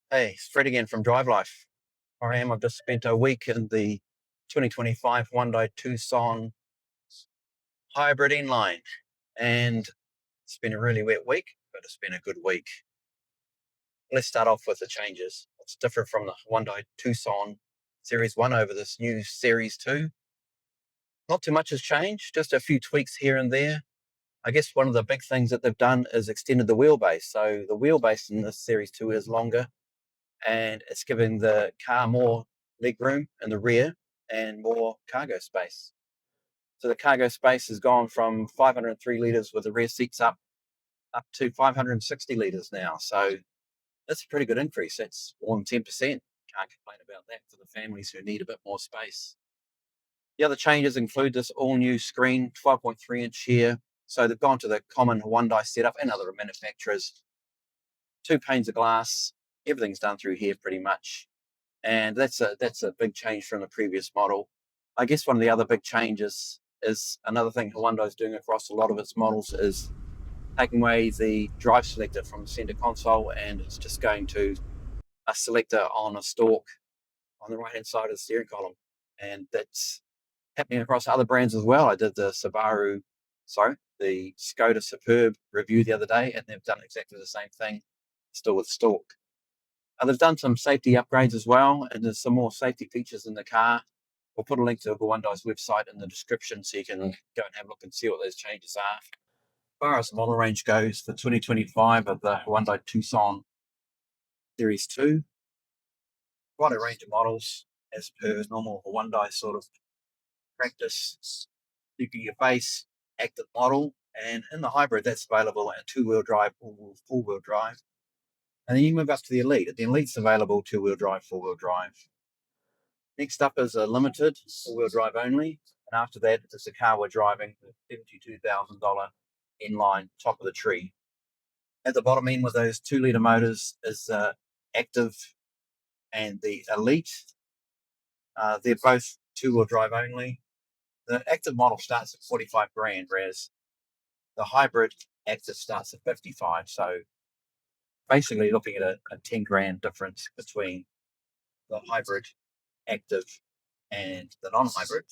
Hey, it's Fred again from DriveLife. Here I am. I've just spent a week in the 2025 Hyundai Tucson hybrid inline, and it's been a really wet week, but it's been a good week. Let's start off with the changes. What's different from the Hyundai Tucson Series 1 over this new Series 2? Not too much has changed, just a few tweaks here and there. I guess one of the big things that they've done is extended the wheelbase. So the wheelbase in this Series 2 is longer, and it's giving the car more leg room in the rear and more cargo space. So the cargo space has gone from 503 litres with the rear seats up to 560 litres now. So that's a pretty good increase. That's more than 10%. Can't complain about that for the families who need a bit more space. The other changes include this all-new screen, 12.3-inch here. So they've gone to the common Hyundai setup and other manufacturers. 2 panes of glass. Everything's done through here pretty much. And that's a big change from the previous model. I guess one of the other big changes is another thing Hyundai is doing across a lot of its models is taking away the drive selector from the center console, and it's just going to a selector on a stalk on the right hand side of the steering column. And that's happening across other brands as well. I did the Skoda Superb review the other day, and they've done exactly the same thing, still with stalk. They've done some safety upgrades as well, and there's some more safety features in the car. We'll put a link to Hyundai's website in the description so you can go and have a look and see what those changes are. As far as the model range goes for 2025 of the Hyundai Tucson Series 2, quite a range of models as per normal Hyundai sort of practice. You can get base, active model, and in the hybrid that's available at 2-wheel drive or 4-wheel drive. And then you move up to the Elite. The Elite's available 2-wheel drive, 4-wheel drive. Next up is a limited 4-wheel drive only. And after that, it's a car we're driving, the $72,000 inline top of the tree. At the bottom end with those 2-litre motors is Active and the Elite. They're both 2-wheel drive only. The Active model starts at 45 grand, whereas the hybrid Active starts at 55. So basically looking at a 10 grand difference between the hybrid Active and the non-hybrid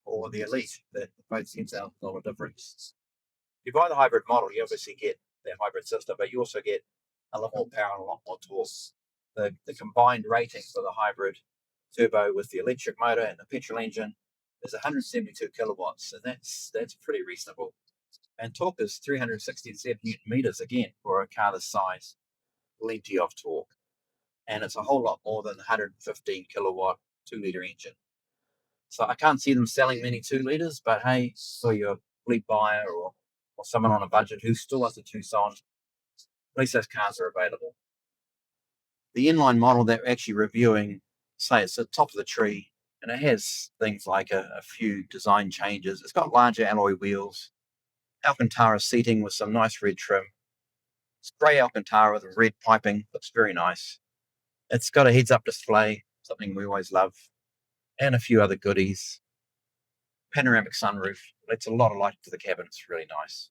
or the Elite. They're both $10,000 difference. If you buy the hybrid model, you obviously get that hybrid system, but you also get a lot more power and a lot more torque. The combined rating for the hybrid turbo with the electric motor and the petrol engine is 172 kilowatts, and that's pretty reasonable. And torque is 367 newton meters again for a car this size, plenty of torque. And it's a whole lot more than the 115 kilowatt 2-litre engine. So I can't see them selling many 2 litres, but hey, for your fleet buyer or someone on a budget who still wants a Tucson, at least those cars are available. The inline model that we're actually reviewing, say it's at the top of the tree, and it has things like a few design changes. It's got larger alloy wheels, Alcantara seating with some nice red trim. It's grey Alcantara with red piping, looks very nice. It's got a heads-up display, something we always love, and a few other goodies. Panoramic sunroof, lets a lot of light to the cabin. It's really nice.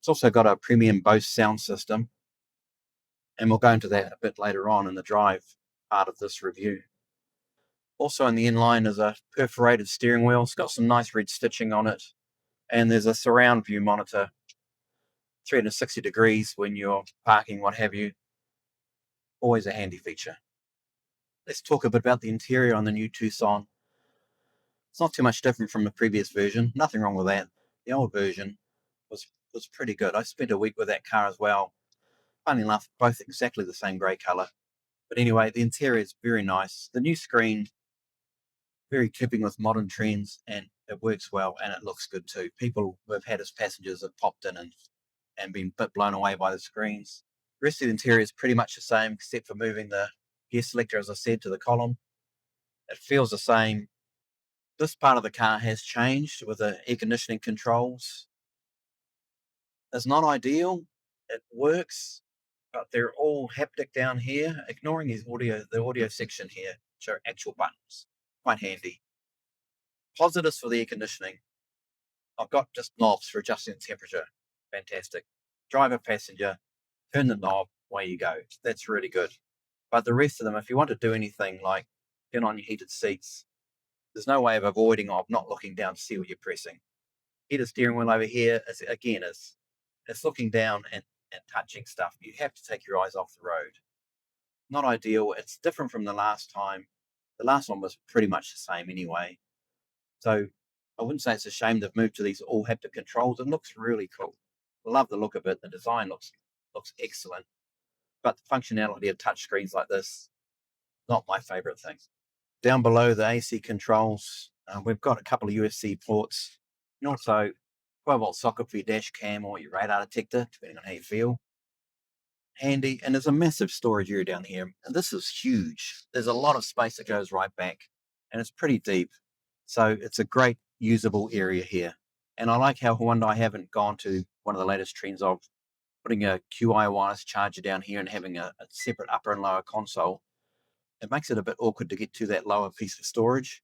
It's also got a premium Bose sound system, and we'll go into that a bit later on in the drive part of this review. Also in the inline is a perforated steering wheel. It's got some nice red stitching on it, and there's a surround view monitor, 360 degrees when you're parking, what have you. Always a handy feature. Let's talk a bit about the interior on the new Tucson. It's not too much different from the previous version. Nothing wrong with that. The old version was pretty good. I spent a week with that car as well. Funny enough, both exactly the same grey colour. But anyway, the interior is very nice. The new screen, very keeping with modern trends, and it works well and it looks good too. People who have had as passengers have popped in and been a bit blown away by the screens. The rest of the interior is pretty much the same, except for moving the gear selector, as I said, to the column. It feels the same. This part of the car has changed with the air conditioning controls. It's not ideal. It works, but they're all haptic down here, ignoring the audio section here, which are actual buttons. Quite handy. Positives for the air conditioning. I've got just knobs for adjusting the temperature. Fantastic. Driver, passenger, turn the knob, away you go. That's really good. But the rest of them, if you want to do anything like turn on your heated seats, there's no way of avoiding of not looking down to see what you're pressing. Heated steering wheel over here is again it's looking down and touching stuff. You have to take your eyes off the road. Not ideal. It's different from the last time. The last one was pretty much the same anyway. So I wouldn't say it's a shame they've moved to these all haptic controls. It looks really cool. I love the look of it. The design looks excellent. But the functionality of touch screens like this, not my favorite thing. Down below the AC controls, we've got a couple of USB ports, and also 12-volt socket for your dash cam or your radar detector, depending on how you feel. Handy, and there's a massive storage area down here, and this is huge. There's a lot of space that goes right back, and it's pretty deep, so it's a great usable area here. And I like how Hyundai haven't gone to one of the latest trends of putting a QI wireless charger down here and having a separate upper and lower console. It makes it a bit awkward to get to that lower piece of storage.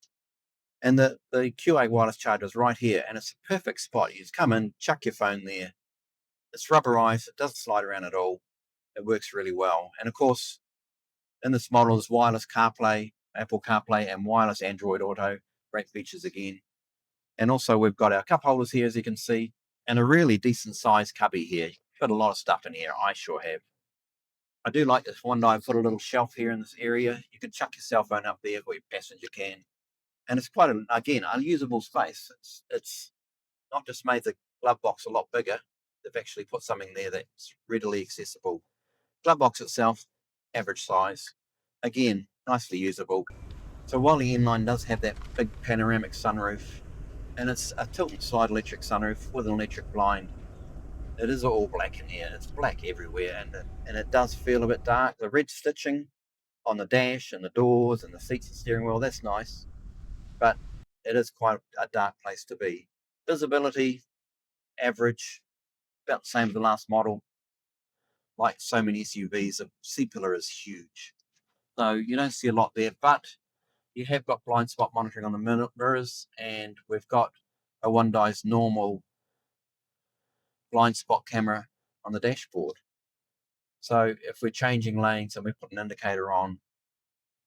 And the QA wireless charger is right here, and it's a perfect spot. You just come in, chuck your phone there. It's rubberized, it doesn't slide around at all. It works really well. And of course, in this model, there's wireless CarPlay, Apple CarPlay, and wireless Android Auto. Great features again. And also, we've got our cup holders here, as you can see, and a really decent sized cubby here. Got a lot of stuff in here. I sure have. I do like this one. I've put a little shelf here in this area. You can chuck your cell phone up there, or your passenger can. And it's quite, again, unusable space. It's not just made the glove box a lot bigger. They've actually put something there that's readily accessible. Glove box itself, average size. Again, nicely usable. So while the N-Line does have that big panoramic sunroof, and it's a tilt and slide electric sunroof with an electric blind, it is all black in here. It's black everywhere, and it does feel a bit dark. The red stitching on the dash and the doors and the seats and steering wheel, that's nice. But it is quite a dark place to be. Visibility, average, about the same as the last model. Like so many SUVs, the C-pillar is huge. So you don't see a lot there, but you have got blind spot monitoring on the mirrors, and we've got a Hyundai's normal blind spot camera on the dashboard. So if we're changing lanes and we put an indicator on,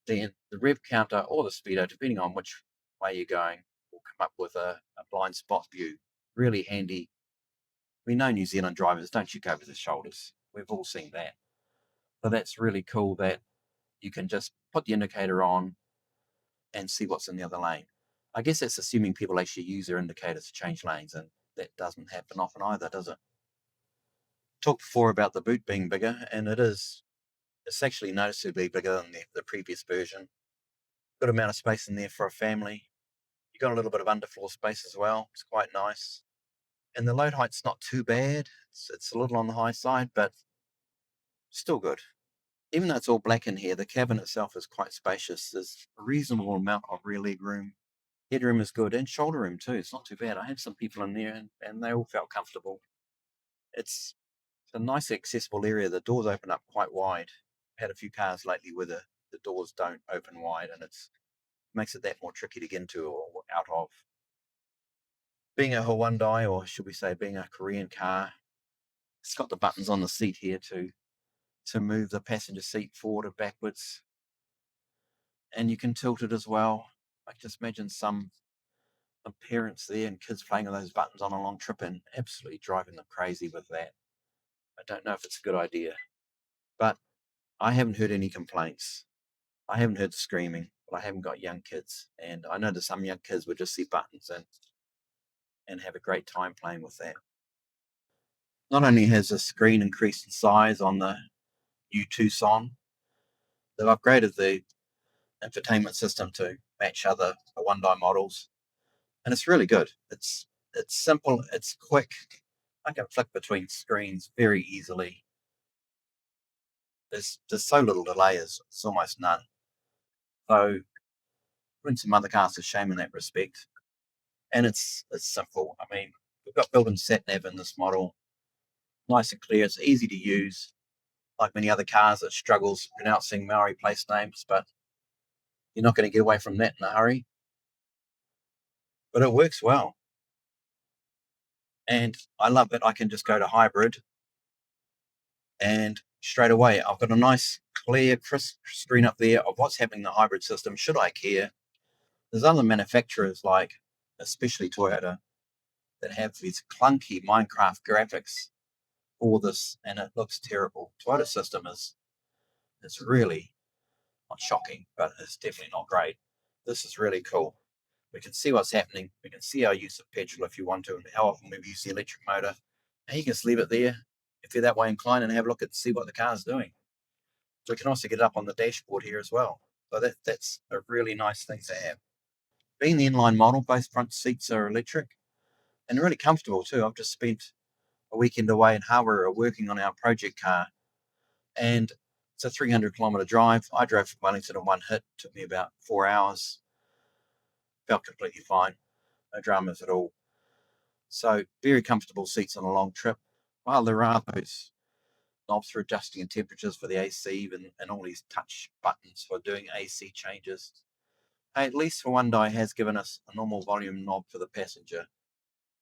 then the rev counter or the speedo, depending on which way you're going, will come up with a blind spot view. Really handy. We know New Zealand drivers don't check over their shoulders. We've all seen that. So that's really cool that you can just put the indicator on and see what's in the other lane. I guess that's assuming people actually use their indicators to change lanes, and that doesn't happen often either, does it? Talked before about the boot being bigger, and it is. It's actually noticeably bigger than the previous version. Good amount of space in there for a family. You got a little bit of underfloor space as well. It's quite nice. And the load height's not too bad. It's a little on the high side, but still good. Even though it's all black in here, the cabin itself is quite spacious. There's a reasonable amount of rear leg room. Headroom is good, and shoulder room too. It's not too bad. I had some people in there, and they all felt comfortable. It's a nice accessible area. The doors open up quite wide. I've had a few cars lately where the doors don't open wide, and it makes it that more tricky to get into or out of. Being a Hyundai, or should we say being a Korean car, it's got the buttons on the seat here to move the passenger seat forward or backwards. And you can tilt it as well. I can just imagine some parents there and kids playing with those buttons on a long trip and absolutely driving them crazy with that. I don't know if it's a good idea, but I haven't heard any complaints. I haven't heard screaming, but I haven't got young kids. And I know that some young kids would just see buttons and have a great time playing with that. Not only has the screen increased in size on the new Tucson, they've upgraded the infotainment system to match other Hyundai models, and it's really good. It's simple, it's quick. I can flick between screens very easily. There's so little delay, it's almost none. So putting some other cars to shame in that respect. And it's simple. I mean, we've got built-in sat nav in this model. Nice and clear. It's easy to use. Like many other cars, it struggles pronouncing Maori place names, but you're not going to get away from that in a hurry. But it works well. And I love that I can just go to hybrid and straight away. I've got a nice, clear, crisp screen up there of what's happening in the hybrid system, should I care. There's other manufacturers, like especially Toyota, that have these clunky Minecraft graphics for this, and it looks terrible. Toyota system is really not shocking, but it's definitely not great. This is really cool. We can see what's happening. We can see our use of petrol if you want to, and how often we've used the electric motor. And you can just leave it there if you're that way inclined and have a look at see what the car's doing. So we can also get it up on the dashboard here as well. So that's a really nice thing to have. Being the inline model, both front seats are electric and really comfortable too. I've just spent a weekend away in Harbour working on our project car, and it's a 300-kilometre drive. I drove from Wellington in one hit. It took me about 4 hours. Felt completely fine. No dramas at all. So very comfortable seats on a long trip. While there are those knobs for adjusting temperatures for the AC and all these touch buttons for doing AC changes, at least for Hyundai has given us a normal volume knob for the passenger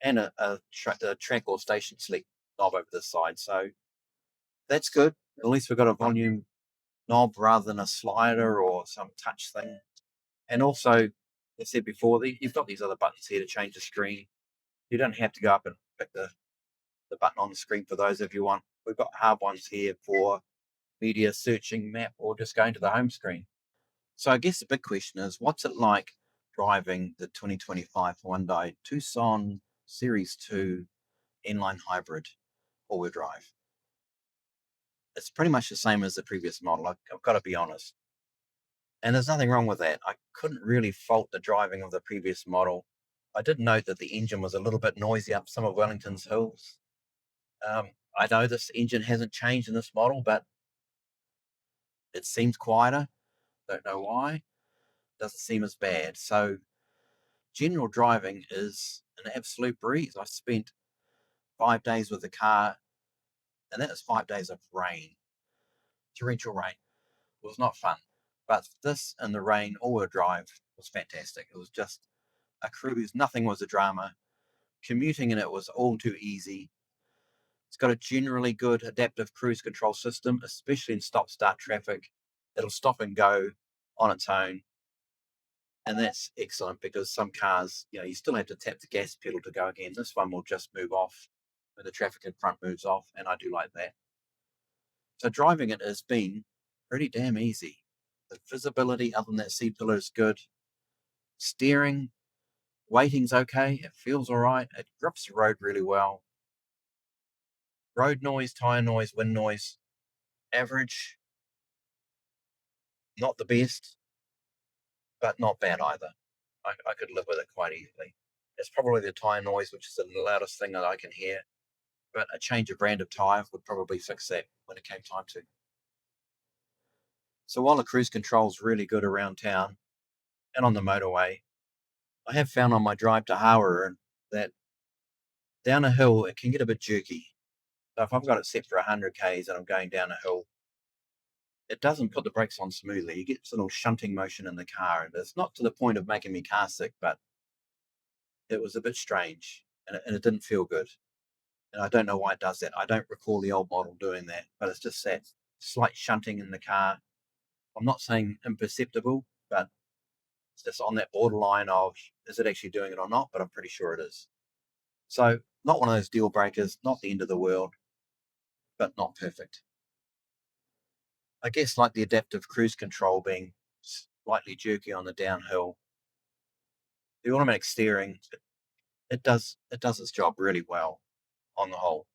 and a track or station select knob over the side. So that's good. At least we've got a volume knob rather than a slider or some touch thing. And also, as I said before, you've got these other buttons here to change the screen. You don't have to go up and pick the button on the screen for those if you want. We've got hard ones here for media searching, map, or just going to the home screen. So I guess the big question is, what's it like driving the 2025 Hyundai Tucson Series 2 inline hybrid all-wheel drive? It's pretty much the same as the previous model, I've got to be honest. And there's nothing wrong with that. I couldn't really fault the driving of the previous model. I did note that the engine was a little bit noisy up some of Wellington's hills. I know this engine hasn't changed in this model, but it seems quieter. Don't know why. Doesn't seem as bad. So general driving is an absolute breeze. I spent 5 days with the car, and that was 5 days of rain, torrential rain. It was not fun. But this and the rain all-wheel drive was fantastic. It was just a cruise. Nothing was a drama. Commuting in it was all too easy. It's got a generally good adaptive cruise control system, especially in stop-start traffic. It'll stop and go on its own. And that's excellent because some cars, you still have to tap the gas pedal to go again. This one will just move off when the traffic in front moves off, and I do like that. So driving it has been pretty damn easy. The visibility, other than that seat pillow, is good. Steering, weighting's okay. It feels all right. It grips the road really well. Road noise, tyre noise, wind noise, average. Not the best, but not bad either. I could live with it quite easily. It's probably the tyre noise, which is the loudest thing that I can hear. But a change of brand of tyre would probably fix that when it came time to. So while the cruise control is really good around town and on the motorway, I have found on my drive to Hara that down a hill it can get a bit jerky. So if I've got it set for 100 k's and I'm going down a hill, it doesn't put the brakes on smoothly. You get some little shunting motion in the car, and it's not to the point of making me car sick, but it was a bit strange, and it didn't feel good. And I don't know why it does that. I don't recall the old model doing that, but it's just that slight shunting in the car. I'm not saying imperceptible, but it's just on that borderline of, is it actually doing it or not? But I'm pretty sure it is. So not one of those deal breakers, not the end of the world, but not perfect. I guess like the adaptive cruise control being slightly jerky on the downhill, the automatic steering, it does its job really well on the whole.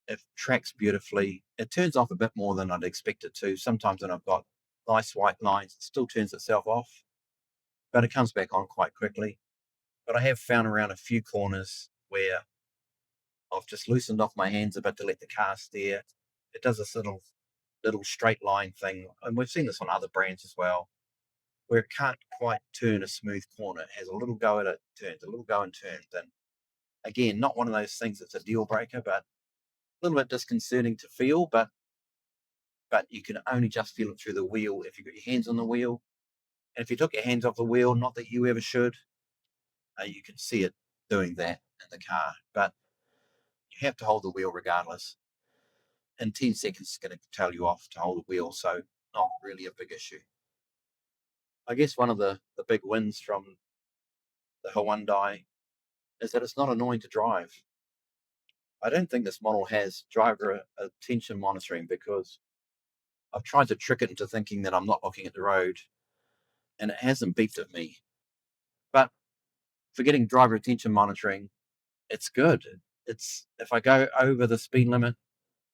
It tracks beautifully. It turns off a bit more than I'd expect it to. Sometimes when I've got nice white lines, it still turns itself off, but it comes back on quite quickly. But I have found around a few corners where I've just loosened off my hands a bit to let the car steer. It does this little straight line thing, and we've seen this on other brands as well, where it can't quite turn a smooth corner. It has a little go at it, turns, a little go and turns. And again, not one of those things that's a deal breaker, but a little bit disconcerting to feel, but you can only just feel it through the wheel if you've got your hands on the wheel. And if you took your hands off the wheel, not that you ever should, you can see it doing that in the car, but you have to hold the wheel regardless. in 10 seconds it's going to tell you off to hold the wheel, so not really a big issue. I guess one of the big wins from the Hyundai is that it's not annoying to drive. I don't think this model has driver attention monitoring because I've tried to trick it into thinking that I'm not looking at the road, and it hasn't beeped at me. But for getting driver attention monitoring, it's good. It's if I go over the speed limit,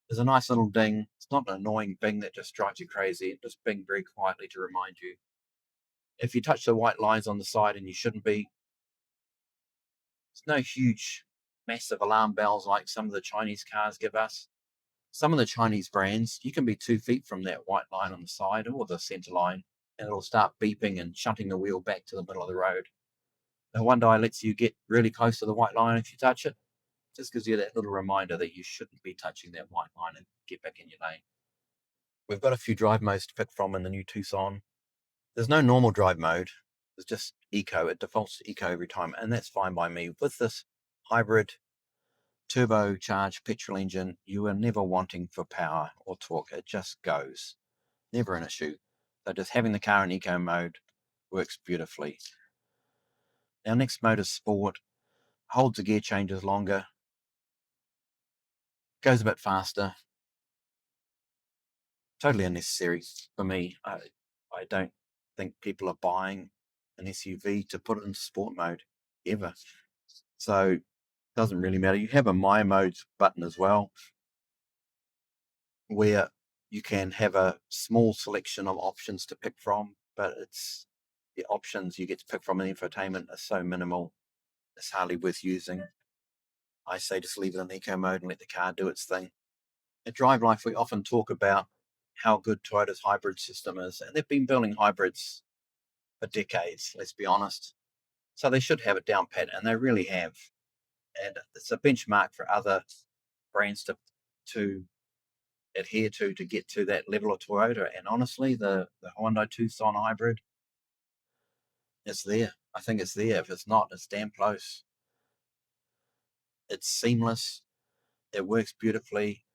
there's a nice little ding. It's not an annoying bing that just drives you crazy. It just bing very quietly to remind you. If you touch the white lines on the side and you shouldn't be, there's no huge, massive alarm bells like some of the Chinese cars give us. Some of the Chinese brands, you can be 2 feet from that white line on the side or the center line, and it'll start beeping and shunting the wheel back to the middle of the road. The Hyundai lets you get really close to the white line if you touch it. Just gives you that little reminder that you shouldn't be touching that white line and get back in your lane. We've got a few drive modes to pick from in the new Tucson. There's no normal drive mode. There's just eco. It defaults to eco every time, and that's fine by me. With this hybrid turbocharged petrol engine, you are never wanting for power or torque. It just goes. Never an issue. So just having the car in eco mode works beautifully. Our next mode is sport. Holds the gear changes longer. Goes a bit faster. Totally unnecessary for me. I don't think people are buying an SUV to put it in sport mode ever. So it doesn't really matter. You have a My Mode button as well, where you can have a small selection of options to pick from, but it's the options you get to pick from in infotainment are so minimal, it's hardly worth using. I say just leave it in eco mode and let the car do its thing. At DriveLife, we often talk about how good Toyota's hybrid system is, and they've been building hybrids for decades, let's be honest. So they should have it down pat, and they really have. And it's a benchmark for other brands to adhere to get to that level of Toyota. And honestly, the Hyundai Tucson hybrid is there. I think it's there. If it's not, it's damn close. It's seamless. It works beautifully.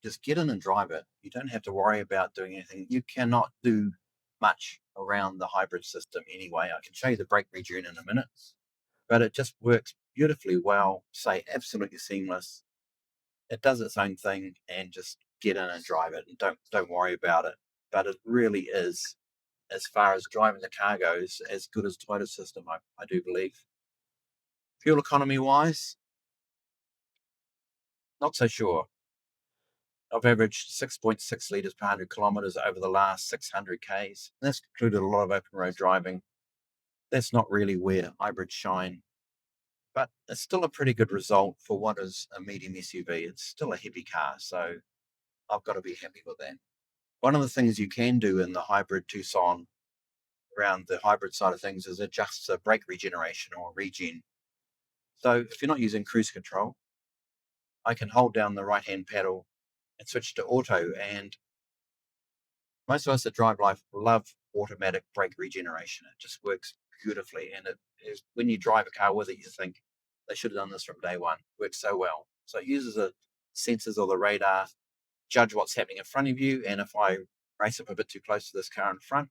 Just get in and drive it. You don't have to worry about doing anything. You cannot do much around the hybrid system anyway. I can show you the brake regen in a minute, but it just works beautifully well. Say absolutely seamless. It does its own thing, and just get in and drive it, and don't worry about it. But it really is, as far as driving the car goes, as good as Toyota's system, I do believe. Fuel economy wise, not so sure. I've averaged 6.6 litres per 100 kilometres over the last 600 Ks. And that's included a lot of open road driving. That's not really where hybrids shine, but it's still a pretty good result for what is a medium SUV. It's still a heavy car, so I've got to be happy with that. One of the things you can do in the hybrid Tucson around the hybrid side of things is adjust the brake regeneration or regen. So if you're not using cruise control, I can hold down the right-hand pedal and switch to auto. And most of us at DriveLife love automatic brake regeneration. It just works beautifully. And it is, when you drive a car with it, you think they should have done this from day one. It works so well. So it uses the sensors or the radar, judge what's happening in front of you. And if I race up a bit too close to this car in front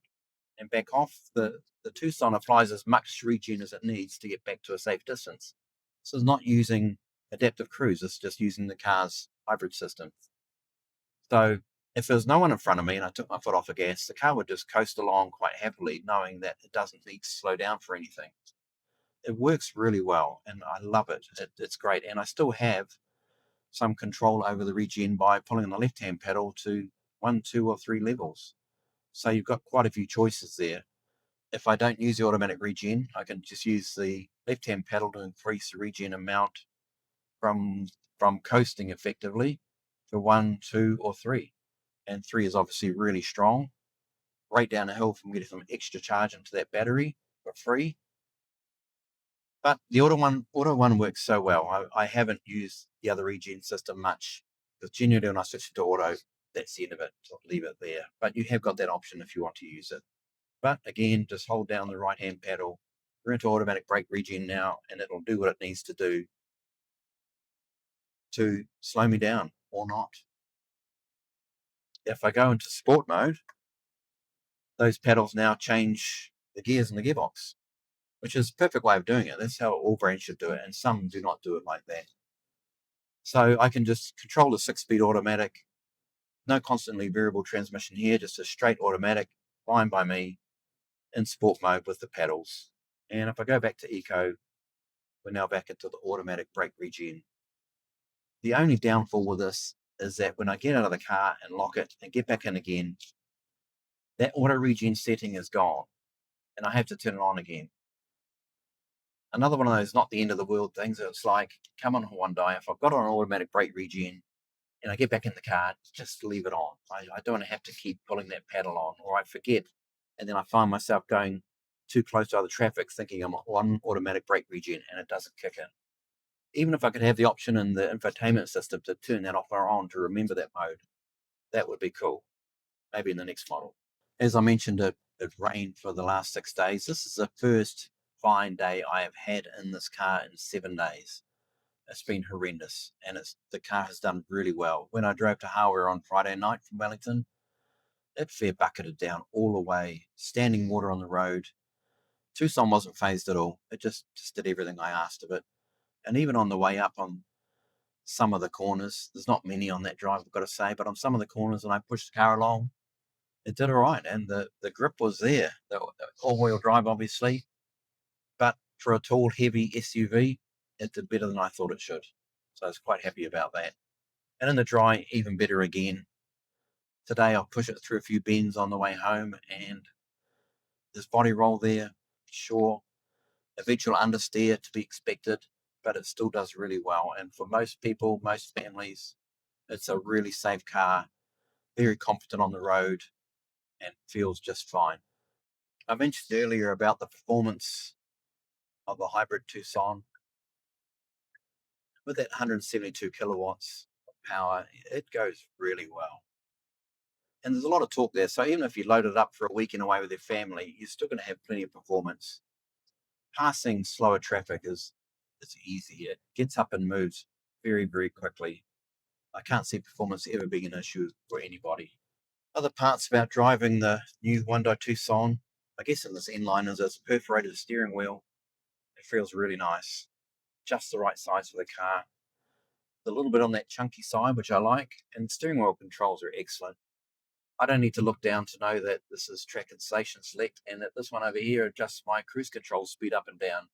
and back off, the Tucson applies as much regen as it needs to get back to a safe distance. So it's not using adaptive cruise, it's just using the car's hybrid system. So if there's no one in front of me and I took my foot off the gas, the car would just coast along quite happily, knowing that it doesn't need to slow down for anything. It works really well, and I love it. It's great. And I still have some control over the regen by pulling on the left-hand pedal to 1, 2, or 3 levels. So you've got quite a few choices there. If I don't use the automatic regen, I can just use the left-hand pedal to increase the regen amount from coasting effectively to 1, 2, or 3. And 3 is obviously really strong. Right down the hill from getting some extra charge into that battery for free. But the auto one works so well. I haven't used the other regen system much, because generally when I switch to auto, that's the end of it. So I'll leave it there. But you have got that option if you want to use it. But again, just hold down the right-hand pedal. We're into automatic brake regen now, and it'll do what it needs to do to slow me down or not. if I go into sport mode, those pedals now change the gears in the gearbox, which is a perfect way of doing it. That's how all brands should do it, and some do not do it like that. So I can just control the 6-speed automatic, no constantly variable transmission here, just a straight automatic, fine by me, in sport mode with the pedals. And if I go back to Eco, we're now back into the automatic brake regen. The only downfall with this is that when I get out of the car and lock it and get back in again, that auto regen setting is gone, and I have to turn it on again. Another one of those not the end of the world things. It's like, come on Hyundai, if I've got on automatic brake regen and I get back in the car, just leave it on. I don't want to have to keep pulling that pedal on, or I forget, and then I find myself going too close to other traffic thinking I'm on automatic brake regen and it doesn't kick in. Even if I could have the option in the infotainment system to turn that off or on to remember that mode, that would be cool. Maybe in the next model. As I mentioned, it rained for the last 6 days. This is the first fine day I have had in this car in 7 days. It's been horrendous, and the car has done really well. When I drove to Hawera on Friday night from Wellington, it fair bucketed down all the way, standing water on the road. Tucson wasn't phased at all. It just did everything I asked of it. And even on the way up on some of the corners, there's not many on that drive, I've got to say, but on some of the corners, and I pushed the car along, it did all right. And the grip was there. The all-wheel drive, obviously, but for a tall, heavy SUV, it did better than I thought it should. So I was quite happy about that. And in the dry, even better again. Today I'll push it through a few bends on the way home, and there's body roll there, sure. Eventual understeer to be expected, but it still does really well. And for most people, most families, it's a really safe car, very confident on the road, and feels just fine. I mentioned earlier about the performance of the hybrid Tucson. With that 172 kilowatts of power, it goes really well. And there's a lot of torque there. So even if you load it up for a weekend away with your family, you're still going to have plenty of performance. Passing slower traffic is easy. It gets up and moves very, very quickly. I can't see performance ever being an issue for anybody. Other parts about driving the new Hyundai Tucson, I guess in this inline, is it's a perforated steering wheel. It feels really nice. Just the right size for the car. A little bit on that chunky side, which I like, and steering wheel controls are excellent. I don't need to look down to know that this is track and station select, and that this one over here adjusts my cruise control speed up and down,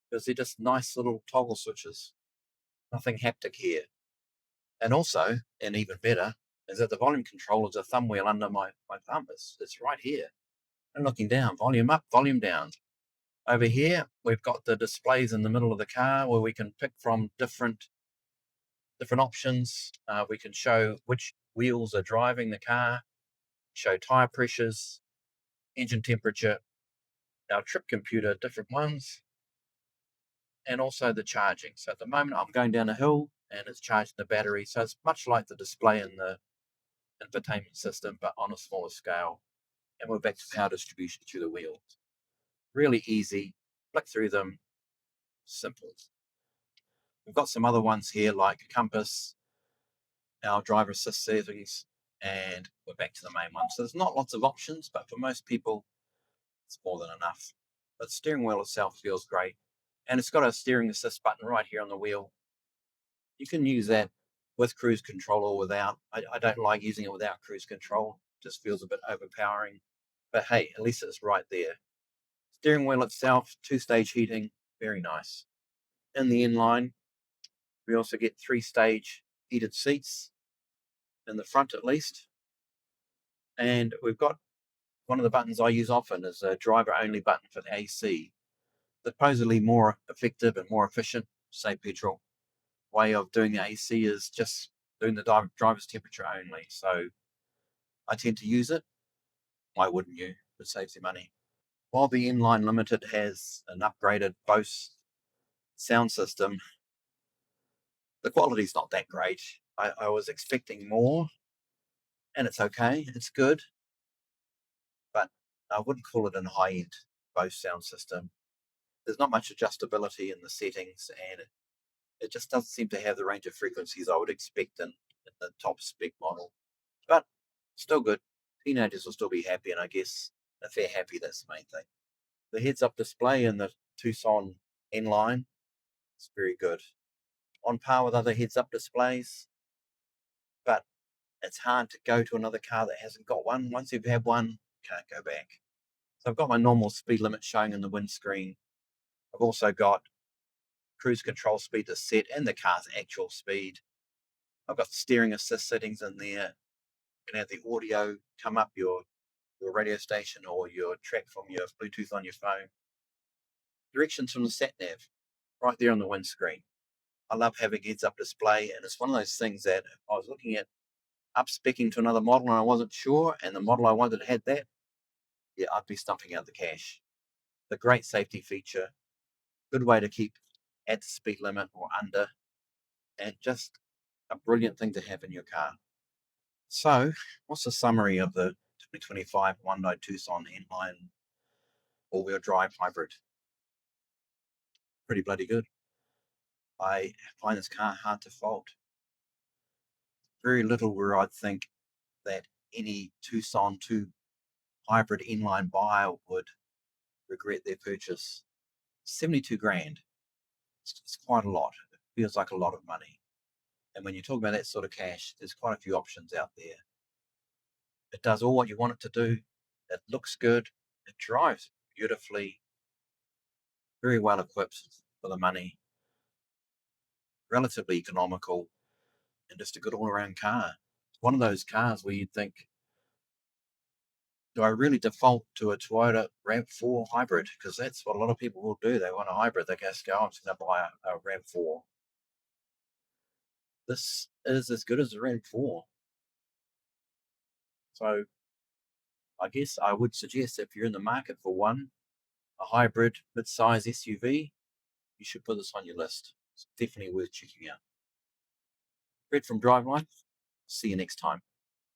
because they're just nice little toggle switches. Nothing haptic here. And also, and even better, is that the volume control is a thumb wheel under my thumb. It's right here. And looking down, volume up, volume down. Over here, we've got the displays in the middle of the car where we can pick from different options. We can show which wheels are driving the car, show tire pressures, engine temperature, our trip computer, different ones, and also the charging. So at the moment I'm going down a hill and it's charging the battery. So it's much like the display in the infotainment system, but on a smaller scale. And we're back to power distribution through the wheels. Really easy, flick through them, simple. We've got some other ones here like a compass, our driver assist settings, and we're back to the main one. So there's not lots of options, but for most people, it's more than enough. But the steering wheel itself feels great. And it's got a steering assist button right here on the wheel. You can use that with cruise control or without. I don't like using it without cruise control. It just feels a bit overpowering. But hey, at least it's right there. Steering wheel itself, 2-stage heating, very nice. In the inline, we also get 3-stage heated seats, in the front at least. And we've got one of the buttons I use often is a driver-only button for the AC. Supposedly more effective and more efficient, save petrol. Way of doing the AC is just doing the driver's temperature only. So I tend to use it. Why wouldn't you? It saves you money. While the inline limited has an upgraded Bose sound system, the quality's not that great. I was expecting more, and it's okay. It's good, but I wouldn't call it a high-end Bose sound system. There's not much adjustability in the settings, and it just doesn't seem to have the range of frequencies I would expect in the top spec model. But Still good. Teenagers will still be happy, and I guess if they're happy, that's the main thing. The heads-up display in the Tucson N-Line is very good. On par with other heads-up displays, but it's hard to go to another car that hasn't got one. Once you've had one, you can't go back. So I've got my normal speed limit showing in the windscreen. I've also got cruise control speed to set and the car's actual speed. I've got steering assist settings in there. You can have the audio come up your radio station or your track from your Bluetooth on your phone. Directions from the sat nav right there on the windscreen. I love having heads-up display, and it's one of those things that if I was looking at up-specking to another model and I wasn't sure, and the model I wanted had that, yeah, I'd be stumping out the cash. The great safety feature, good way to keep at the speed limit or under, and just a brilliant thing to have in your car. So, what's the summary of the 2025 Hyundai Tucson N-Line all-wheel drive hybrid? Pretty bloody good. I find this car hard to fault. Very little where I'd think that any Tucson 2 hybrid N-Line buyer would regret their purchase. 72 grand. It's quite a lot. It feels like a lot of money. And when you talk about that sort of cash, there's quite a few options out there. It does all what you want it to do. It looks good. It drives beautifully. Very well equipped for the money. Relatively economical. And just a good all-around car. It's one of those cars where you'd think, do I really default to a Toyota RAV4 hybrid? Because that's what a lot of people will do. They want a hybrid. They just go, I'm just going to buy a RAV4. This is as good as a RAV4. So I guess I would suggest if you're in the market for one, a hybrid mid-size SUV, you should put this on your list. It's definitely worth checking out. Fred from DriveLife. See you next time.